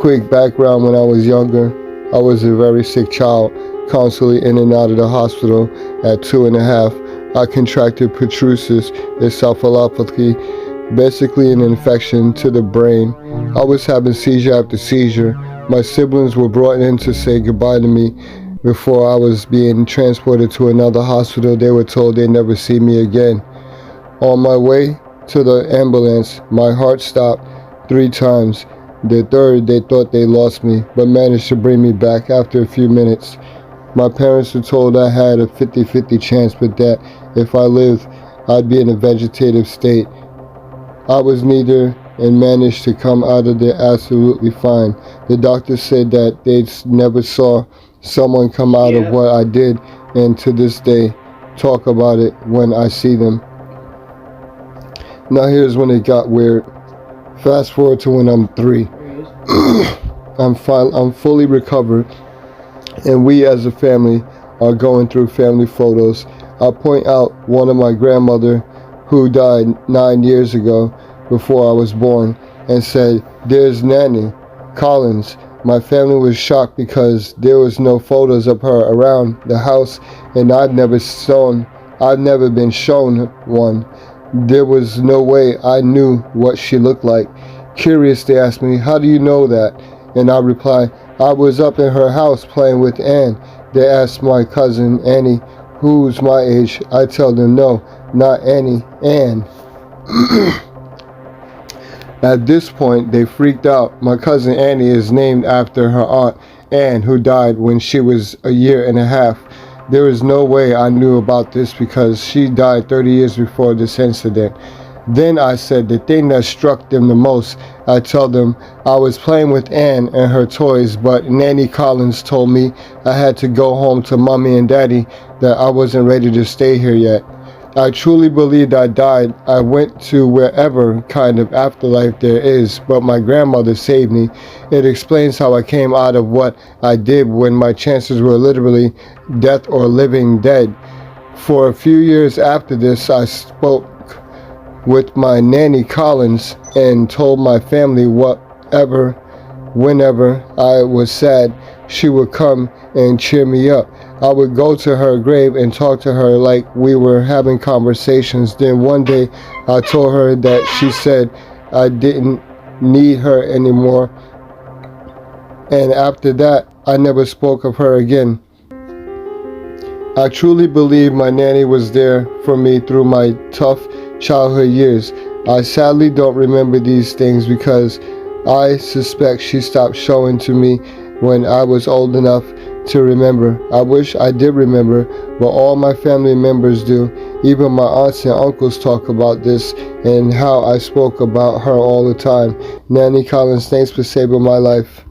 quick background: when I was younger, I was a very sick child, constantly in and out of the hospital. At 2.5, I contracted pertussis, encephalopathy, basically an infection to the brain. I was having seizure after seizure. My siblings were brought in to say goodbye to me. Before I was being transported to another hospital, they were told they'd never see me again. On my way to the ambulance, my heart stopped 3 times. The third, they thought they lost me, but managed to bring me back after a few minutes. My parents were told I had a 50-50 chance, but that if I lived, I'd be in a vegetative state. I was neither and managed to come out of there absolutely fine. The doctors said that they never saw someone come out of what I did, and to this day talk about it when I see them. Now here's when it got weird. Fast forward to when I'm 3. I'm fully recovered, and we as a family are going through family photos. I point out one of my grandmother who died 9 years ago before I was born, and said, "There's Nanny Collins." My family was shocked because there was no photos of her around the house, and I've never been shown one. There was no way I knew what she looked like. Curious, they asked me, "How do you know that?" And I replied, "I was up in her house playing with Anne." They asked my cousin Annie, who's my age. I tell them, "No, not Annie, Anne." At this point, they freaked out. My cousin Annie is named after her aunt Anne, who died when she was 1.5 years. There is no way I knew about this because she died 30 years before this incident. Then I said the thing that struck them the most. I tell them I was playing with Anne and her toys, but Nanny Collins told me I had to go home to Mommy and Daddy, that I wasn't ready to stay here yet. I truly believed I died. I went to wherever kind of afterlife there is, but my grandmother saved me. It explains how I came out of what I did when my chances were literally death or living dead. For a few years after this, I spoke with my Nanny Collins and told my family whenever I was sad, she would come and cheer me up. I would go to her grave and talk to her like we were having conversations. Then one day I told her that she said I didn't need her anymore. And after that, I never spoke of her again. I truly believe my nanny was there for me through my tough childhood years. I sadly don't remember these things because I suspect she stopped showing to me when I was old enough to remember. I wish I did remember, but all my family members do. Even my aunts and uncles talk about this and how I spoke about her all the time. Nanny Collins, thanks for saving my life.